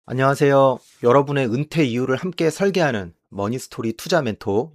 안녕하세요. 여러분의 은퇴 이유를 함께 설계하는 머니스토리 투자 멘토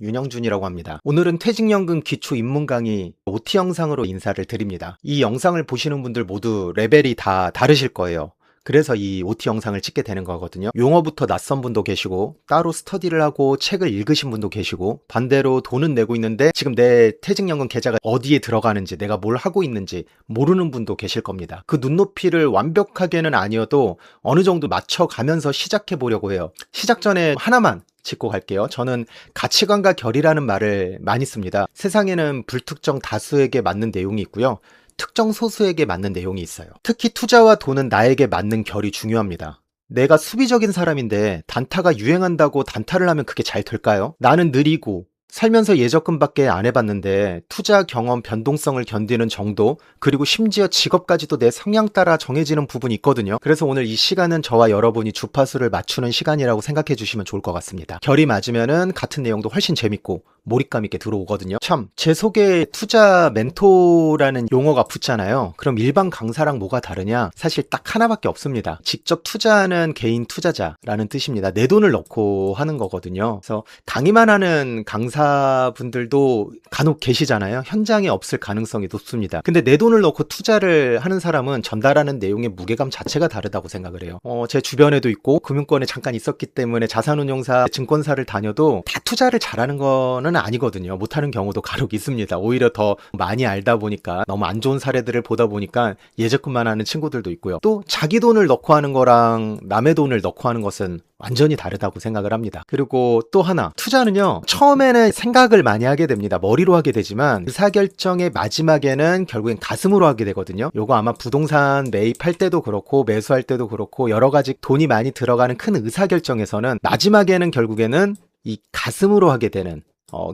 윤영준이라고 합니다. 오늘은 퇴직연금 기초 입문 강의 OT 영상으로 인사를 드립니다. 이 영상을 보시는 분들 모두 레벨이 다 다르실 거예요. 그래서 이 OT 영상을 찍게 되는 거거든요. 용어부터 낯선 분도 계시고 따로 스터디를 하고 책을 읽으신 분도 계시고 반대로 돈은 내고 있는데 지금 내 퇴직연금 계좌가 어디에 들어가는지 내가 뭘 하고 있는지 모르는 분도 계실 겁니다. 그 눈높이를 완벽하게는 아니어도 어느 정도 맞춰가면서 시작해 보려고 해요. 시작 전에 하나만 짚고 갈게요. 저는 가치관과 결이라는 말을 많이 씁니다. 세상에는 불특정 다수에게 맞는 내용이 있고요. 특정 소수에게 맞는 내용이 있어요. 특히 투자와 돈은 나에게 맞는 결이 중요합니다. 내가 수비적인 사람인데 단타가 유행한다고 단타를 하면 그게 잘 될까요? 나는 느리고 살면서 예적금밖에 안 해봤는데 투자 경험 변동성을 견디는 정도, 그리고 심지어 직업까지도 내 성향 따라 정해지는 부분이 있거든요. 그래서 오늘 이 시간은 저와 여러분이 주파수를 맞추는 시간이라고 생각해 주시면 좋을 것 같습니다. 결이 맞으면은 같은 내용도 훨씬 재밌고 몰입감 있게 들어오거든요. 참, 제 속에 투자 멘토라는 용어가 붙잖아요. 그럼 일반 강사랑 뭐가 다르냐? 사실 딱 하나밖에 없습니다. 직접 투자하는 개인 투자자라는 뜻입니다. 내 돈을 넣고 하는 거거든요. 그래서 강의만 하는 강사분들도 간혹 계시잖아요. 현장에 없을 가능성이 높습니다. 근데 내 돈을 넣고 투자를 하는 사람은 전달하는 내용의 무게감 자체가 다르다고 생각을 해요. 제 주변에도 있고 금융권에 잠깐 있었기 때문에 자산운용사, 증권사를 다녀도 다 투자를 잘하는 거는 아니거든요. 못하는 경우도 간혹 있습니다. 오히려 더 많이 알다 보니까 너무 안 좋은 사례들을 보다 보니까 예적금만 하는 친구들도 있고요. 또 자기 돈을 넣고 하는 거랑 남의 돈을 넣고 하는 것은 완전히 다르다고 생각을 합니다. 그리고 또 하나, 투자는요, 처음에는 생각을 많이 하게 됩니다. 머리로 하게 되지만 의사결정의 마지막에는 결국엔 가슴으로 하게 되거든요. 요거 아마 부동산 매입할 때도 그렇고 매수할 때도 그렇고 여러 가지 돈이 많이 들어가는 큰 의사결정에서는 마지막에는 결국에는 이 가슴으로 하게 되는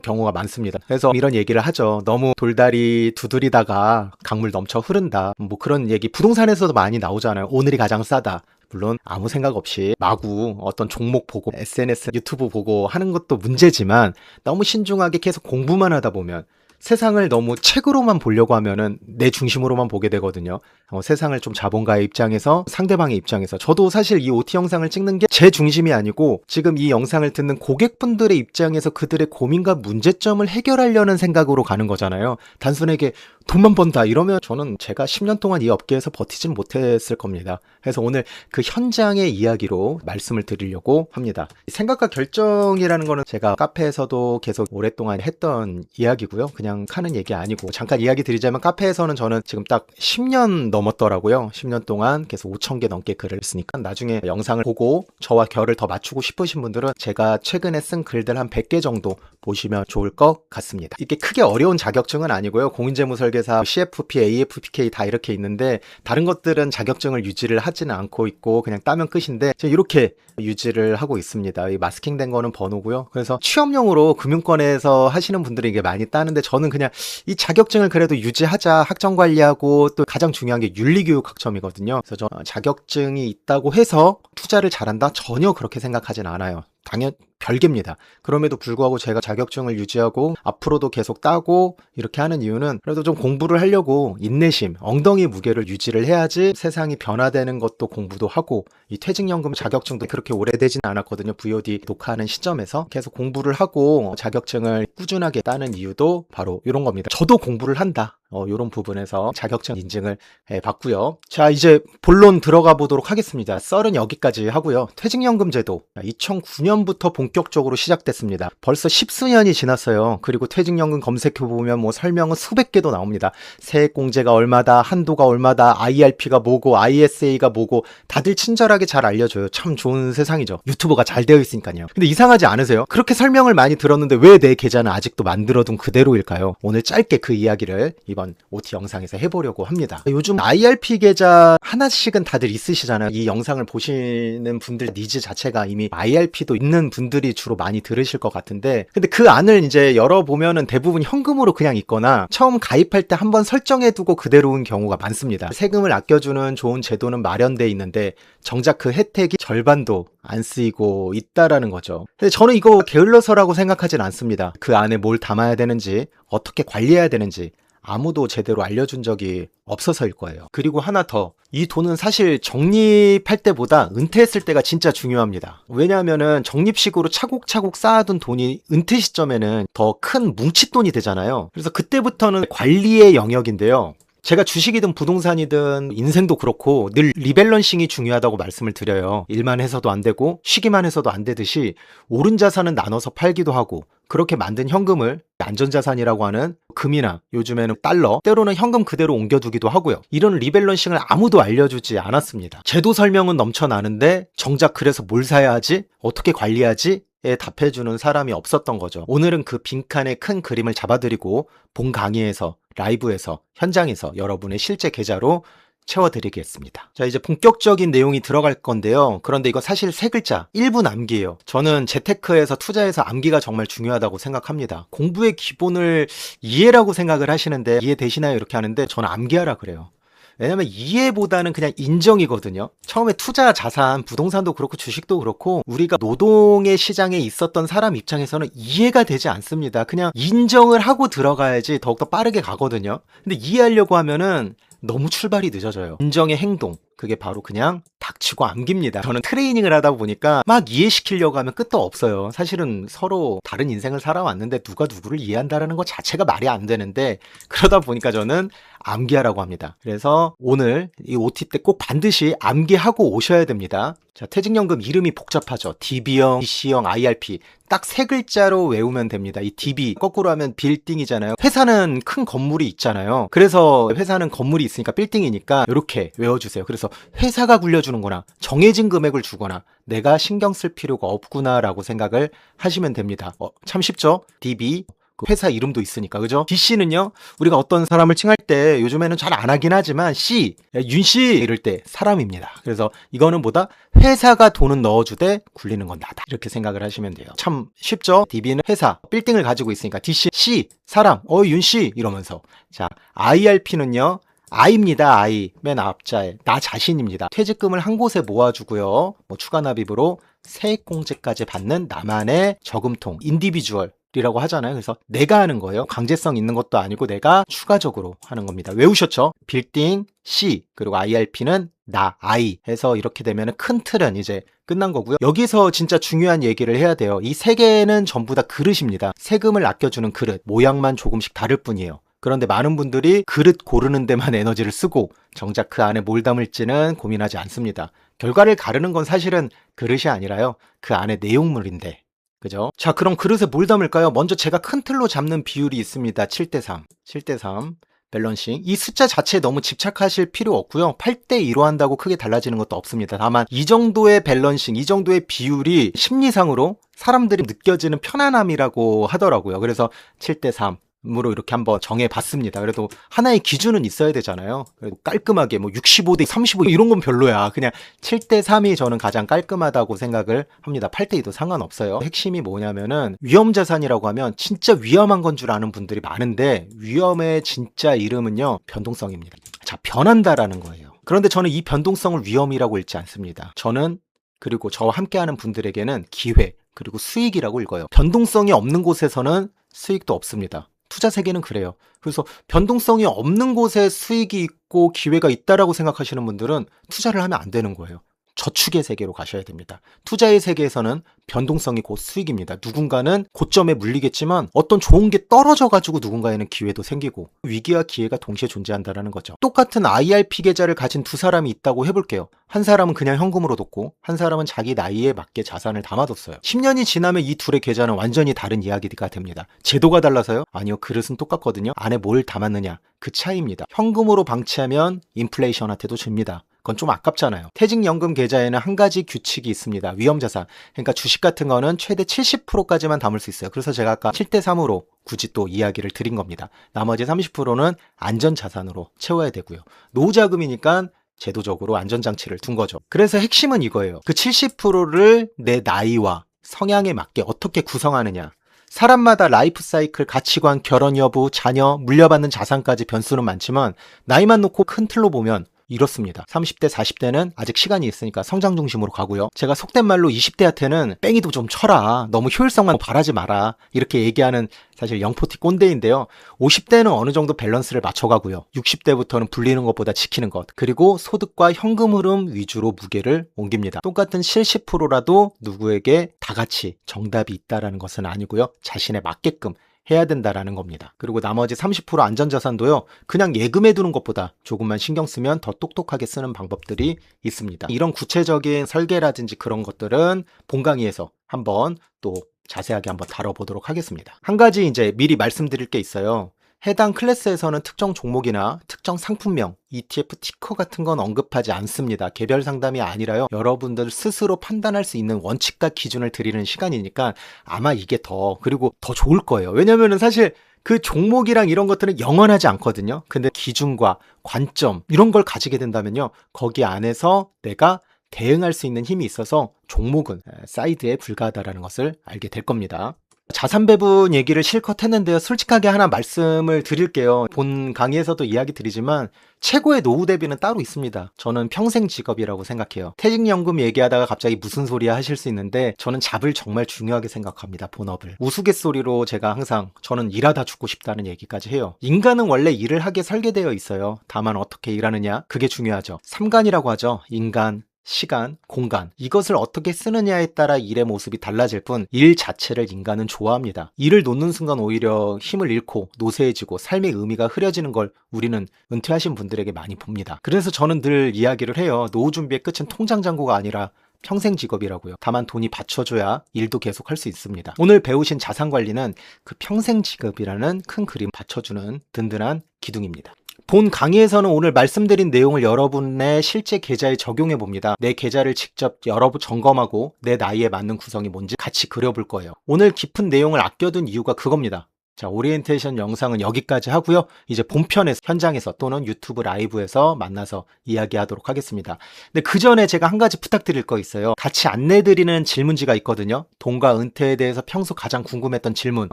경우가 많습니다. 그래서 이런 얘기를 하죠. 너무 돌다리 두드리다가 강물 넘쳐 흐른다. 뭐 그런 얘기 부동산에서도 많이 나오잖아요. 오늘이 가장 싸다. 물론 아무 생각 없이 마구 어떤 종목 보고 SNS, 유튜브 보고 하는 것도 문제지만 너무 신중하게 계속 공부만 하다 보면 세상을 너무 책으로만 보려고 하면은 내 중심으로만 보게 되거든요. 세상을 좀 자본가의 입장에서, 상대방의 입장에서. 저도 사실 이 OT 영상을 찍는 게 제 중심이 아니고 지금 이 영상을 듣는 고객분들의 입장에서 그들의 고민과 문제점을 해결하려는 생각으로 가는 거잖아요. 단순하게 돈만 번다 이러면 저는 제가 10년 동안 이 업계에서 버티진 못했을 겁니다. 그래서 오늘 그 현장의 이야기로 말씀을 드리려고 합니다. 생각과 결정이라는 거는 제가 카페에서도 계속 오랫동안 했던 이야기고요. 그냥 하는 얘기 아니고, 잠깐 이야기 드리자면 카페에서는 저는 지금 딱 10년 넘었더라고요. 10년 동안 계속 5,000개 넘게 글을 쓰니까 나중에 영상을 보고 저와 결을 더 맞추고 싶으신 분들은 제가 최근에 쓴 글들 한 100개 정도 보시면 좋을 것 같습니다. 이게 크게 어려운 자격증은 아니고요. 공인재무설계사, CFP, AFPK 다 이렇게 있는데 다른 것들은 자격증을 유지를 하지는 않고 있고 그냥 따면 끝인데 제가 이렇게 유지를 하고 있습니다. 이 마스킹된 거는 번호고요. 그래서 취업용으로 금융권에서 하시는 분들이 이게 많이 따는데 저는 그냥 이 자격증을 그래도 유지하자, 학점 관리하고 또 가장 중요한 게 윤리교육 학점이거든요. 그래서 저 자격증이 있다고 해서 투자를 잘한다? 전혀 그렇게 생각하진 않아요. 당연 별개입니다. 그럼에도 불구하고 제가 자격증을 유지하고 앞으로도 계속 따고 이렇게 하는 이유는 그래도 좀 공부를 하려고 인내심, 엉덩이 무게를 유지를 해야지 세상이 변화되는 것도 공부도 하고, 이 퇴직연금 자격증도 그렇게 오래되진 않았거든요. VOD 녹화하는 시점에서 계속 공부를 하고 자격증을 꾸준하게 따는 이유도 바로 이런 겁니다. 저도 공부를 한다. 이런 부분에서 자격증 인증을 받고요. 자, 이제 본론 들어가 보도록 하겠습니다. 썰은 여기까지 하고요. 퇴직연금 제도 2009년부터 본격적으로 시작됐습니다. 벌써 10수년이 지났어요. 그리고 퇴직연금 검색해보면 뭐 설명은 수백 개도 나옵니다. 세액공제가 얼마다, 한도가 얼마다, IRP가 뭐고, ISA가 뭐고 다들 친절하게 잘 알려줘요. 참 좋은 세상이죠. 유튜버가 잘 되어 있으니까요. 근데 이상하지 않으세요? 그렇게 설명을 많이 들었는데 왜 내 계좌는 아직도 만들어둔 그대로일까요? 오늘 짧게 그 이야기를 이번 OT 영상에서 해보려고 합니다. 요즘 IRP 계좌 하나씩은 다들 있으시잖아요. 이 영상을 보시는 분들 니즈 자체가 이미 IRP도 있는 분들이 주로 많이 들으실 것 같은데, 근데 그 안을 이제 열어보면은 대부분 현금으로 그냥 있거나 처음 가입할 때 한번 설정해두고 그대로인 경우가 많습니다. 세금을 아껴주는 좋은 제도는 마련돼 있는데 정작 그 혜택이 절반도 안 쓰이고 있다라는 거죠. 근데 저는 이거 게을러서라고 생각하진 않습니다. 그 안에 뭘 담아야 되는지, 어떻게 관리해야 되는지 아무도 제대로 알려준 적이 없어서일 거예요. 그리고 하나 더, 이 돈은 사실 적립할 때보다 은퇴했을 때가 진짜 중요합니다. 왜냐하면은 적립식으로 차곡차곡 쌓아둔 돈이 은퇴 시점에는 더 큰 뭉칫돈이 되잖아요. 그래서 그때부터는 관리의 영역인데요. 제가 주식이든 부동산이든 인생도 그렇고 늘 리밸런싱이 중요하다고 말씀을 드려요. 일만 해서도 안 되고 쉬기만 해서도 안 되듯이 오른 자산은 나눠서 팔기도 하고, 그렇게 만든 현금을 안전자산이라고 하는 금이나 요즘에는 달러, 때로는 현금 그대로 옮겨두기도 하고요. 이런 리밸런싱을 아무도 알려주지 않았습니다. 제도 설명은 넘쳐나는데 정작 그래서 뭘 사야 하지? 어떻게 관리하지? 에 답해주는 사람이 없었던 거죠. 오늘은 그 빈칸의 큰 그림을 잡아드리고 본 강의에서, 라이브에서, 현장에서 여러분의 실제 계좌로 채워드리겠습니다. 자, 이제 본격적인 내용이 들어갈 건데요. 그런데 이거 사실 세 글자, 1분 암기예요. 저는 재테크에서 투자에서 암기가 정말 중요하다고 생각합니다. 공부의 기본을 이해라고 생각을 하시는데 이해되시나요? 이렇게 하는데 저는 암기하라 그래요. 왜냐면 이해보다는 그냥 인정이거든요. 처음에 투자 자산, 부동산도 그렇고 주식도 그렇고 우리가 노동의 시장에 있었던 사람 입장에서는 이해가 되지 않습니다. 그냥 인정을 하고 들어가야지 더욱더 빠르게 가거든요. 근데 이해하려고 하면은 너무 출발이 늦어져요. 인정의 행동, 그게 바로 그냥 닥치고 암기입니다. 저는 트레이닝을 하다 보니까 막 이해시키려고 하면 끝도 없어요. 사실은 서로 다른 인생을 살아왔는데 누가 누구를 이해한다는 것 자체가 말이 안 되는데, 그러다 보니까 저는 암기하라고 합니다. 그래서 오늘 이 OT 때 꼭 반드시 암기하고 오셔야 됩니다. 자, 퇴직연금 이름이 복잡하죠. DB형, BC형, IRP. 딱 세 글자로 외우면 됩니다. 이 DB, 거꾸로 하면 빌딩이잖아요. 회사는 큰 건물이 있잖아요. 그래서 회사는 건물이 있으니까 빌딩이니까 이렇게 외워주세요. 그래서 회사가 굴려주는구나, 정해진 금액을 주거나 내가 신경 쓸 필요가 없구나 라고 생각을 하시면 됩니다. 참 쉽죠? DB, 그 회사 이름도 있으니까, 그죠? BC는요, 우리가 어떤 사람을 칭할 때 요즘에는 잘 안 하긴 하지만 C, 윤씨 이럴 때 사람입니다. 그래서 이거는 뭐다? 회사가 돈은 넣어주되 굴리는 건 나다, 이렇게 생각을 하시면 돼요. 참 쉽죠? DB는 회사, 빌딩을 가지고 있으니까 DC, C, 사람, 윤씨 이러면서. 자, IRP는요, I입니다. I. 맨 앞자에 나 자신입니다. 퇴직금을 한 곳에 모아주고요, 뭐 추가 납입으로 세액공제까지 받는 나만의 저금통, 인디비주얼 이라고 하잖아요. 그래서 내가 하는 거예요. 강제성 있는 것도 아니고 내가 추가적으로 하는 겁니다. 외우셨죠? 빌딩 C, 그리고 IRP는 나, I 해서 이렇게 되면 큰 틀은 이제 끝난 거고요. 여기서 진짜 중요한 얘기를 해야 돼요. 이 세 개는 전부 다 그릇입니다. 세금을 아껴주는 그릇, 모양만 조금씩 다를 뿐이에요. 그런데 많은 분들이 그릇 고르는 데만 에너지를 쓰고 정작 그 안에 뭘 담을지는 고민하지 않습니다. 결과를 가르는 건 사실은 그릇이 아니라요, 그 안에 내용물인데, 그죠? 자, 그럼 그릇에 뭘 담을까요? 먼저 제가 큰 틀로 잡는 비율이 있습니다. 7대3. 7대3. 밸런싱. 이 숫자 자체에 너무 집착하실 필요 없고요. 8대2로 한다고 크게 달라지는 것도 없습니다. 다만 이 정도의 밸런싱, 이 정도의 비율이 심리상으로 사람들이 느껴지는 편안함이라고 하더라고요. 그래서 7대3. 으로 이렇게 한번 정해봤습니다. 그래도 하나의 기준은 있어야 되잖아요. 그래도 깔끔하게 뭐 65대 35 이런 건 별로야. 그냥 7대3이 저는 가장 깔끔하다고 생각을 합니다. 8대2도 상관없어요. 핵심이 뭐냐면은 위험자산이라고 하면 진짜 위험한 건 줄 아는 분들이 많은데 위험의 진짜 이름은요, 변동성입니다. 자, 변한다라는 거예요. 그런데 저는 이 변동성을 위험이라고 읽지 않습니다. 저는, 그리고 저와 함께하는 분들에게는 기회, 그리고 수익이라고 읽어요. 변동성이 없는 곳에서는 수익도 없습니다. 투자 세계는 그래요. 그래서 변동성이 없는 곳에 수익이 있고 기회가 있다라고 생각하시는 분들은 투자를 하면 안 되는 거예요. 저축의 세계로 가셔야 됩니다. 투자의 세계에서는 변동성이 곧 수익입니다. 누군가는 고점에 물리겠지만 어떤 좋은 게 떨어져가지고 누군가에는 기회도 생기고, 위기와 기회가 동시에 존재한다는 거죠. 똑같은 IRP 계좌를 가진 두 사람이 있다고 해볼게요. 한 사람은 그냥 현금으로 뒀고 한 사람은 자기 나이에 맞게 자산을 담아뒀어요. 10년이 지나면 이 둘의 계좌는 완전히 다른 이야기가 됩니다. 제도가 달라서요? 아니요, 그릇은 똑같거든요. 안에 뭘 담았느냐, 그 차이입니다. 현금으로 방치하면 인플레이션한테도 줍니다. 그건 좀 아깝잖아요. 퇴직연금 계좌에는 한 가지 규칙이 있습니다. 위험자산. 그러니까 주식 같은 거는 최대 70%까지만 담을 수 있어요. 그래서 제가 아까 7대3으로 굳이 또 이야기를 드린 겁니다. 나머지 30%는 안전자산으로 채워야 되고요. 노후자금이니까 제도적으로 안전장치를 둔 거죠. 그래서 핵심은 이거예요. 그 70%를 내 나이와 성향에 맞게 어떻게 구성하느냐. 사람마다 라이프 사이클, 가치관, 결혼 여부, 자녀, 물려받는 자산까지 변수는 많지만 나이만 놓고 큰 틀로 보면 이렇습니다. 30대, 40대는 아직 시간이 있으니까 성장 중심으로 가고요. 제가 속된 말로 20대한테는 뺑이도 좀 쳐라. 너무 효율성만 바라지 마라. 이렇게 얘기하는 사실 영포티 꼰대인데요. 50대는 어느 정도 밸런스를 맞춰가고요. 60대부터는 불리는 것보다 지키는 것. 그리고 소득과 현금 흐름 위주로 무게를 옮깁니다. 똑같은 70%라도 누구에게 다 같이 정답이 있다라는 것은 아니고요. 자신에 맞게끔 해야 된다라는 겁니다. 그리고 나머지 30% 안전자산도요. 그냥 예금해 두는 것보다 조금만 신경 쓰면 더 똑똑하게 쓰는 방법들이 있습니다. 이런 구체적인 설계라든지 그런 것들은 본 강의에서 한번 또 자세하게 한번 다뤄보도록 하겠습니다. 한 가지 이제 미리 말씀드릴 게 있어요. 해당 클래스에서는 특정 종목이나 특정 상품명, ETF 티커 같은 건 언급하지 않습니다. 개별 상담이 아니라요. 여러분들 스스로 판단할 수 있는 원칙과 기준을 드리는 시간이니까 아마 이게 그리고 더 좋을 거예요. 왜냐면은 사실 그 종목이랑 이런 것들은 영원하지 않거든요. 근데 기준과 관점 이런 걸 가지게 된다면요. 거기 안에서 내가 대응할 수 있는 힘이 있어서 종목은 사이드에 불과하다는 것을 알게 될 겁니다. 자산 배분 얘기를 실컷 했는데요. 솔직하게 하나 말씀을 드릴게요. 본 강의에서도 이야기 드리지만 최고의 노후 대비는 따로 있습니다. 저는 평생 직업이라고 생각해요. 퇴직연금 얘기하다가 갑자기 무슨 소리야 하실 수 있는데 저는 잡을 정말 중요하게 생각합니다. 본업을. 우스갯소리로 제가 항상 저는 일하다 죽고 싶다는 얘기까지 해요. 인간은 원래 일을 하게 설계되어 있어요. 다만 어떻게 일하느냐 그게 중요하죠. 삼간이라고 하죠. 인간, 시간, 공간 이것을 어떻게 쓰느냐에 따라 일의 모습이 달라질 뿐 일 자체를 인간은 좋아합니다. 일을 놓는 순간 오히려 힘을 잃고 노쇠해지고 삶의 의미가 흐려지는 걸 우리는 은퇴하신 분들에게 많이 봅니다. 그래서 저는 늘 이야기를 해요. 노후 준비의 끝은 통장 잔고가 아니라 평생 직업이라고요. 다만 돈이 받쳐줘야 일도 계속 할 수 있습니다. 오늘 배우신 자산관리는 그 평생 직업이라는 큰 그림 받쳐주는 든든한 기둥입니다. 본 강의에서는 오늘 말씀드린 내용을 여러분의 실제 계좌에 적용해 봅니다. 내 계좌를 직접 점검하고 내 나이에 맞는 구성이 뭔지 같이 그려볼 거예요. 오늘 깊은 내용을 아껴둔 이유가 그겁니다. 자, 오리엔테이션 영상은 여기까지 하고요. 이제 본편에서 현장에서 또는 유튜브 라이브에서 만나서 이야기하도록 하겠습니다. 근데 그 전에 제가 한 가지 부탁드릴 거 있어요. 같이 안내드리는 질문지가 있거든요. 돈과 은퇴에 대해서 평소 가장 궁금했던 질문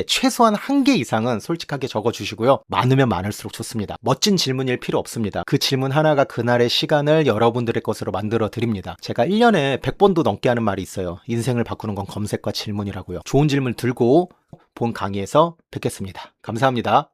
최소한 한 개 이상은 솔직하게 적어주시고요. 많으면 많을수록 좋습니다. 멋진 질문일 필요 없습니다. 그 질문 하나가 그날의 시간을 여러분들의 것으로 만들어 드립니다. 제가 1년에 100번도 넘게 하는 말이 있어요. 인생을 바꾸는 건 검색과 질문이라고요. 좋은 질문 들고 본 강의에서 뵙겠습니다. 감사합니다.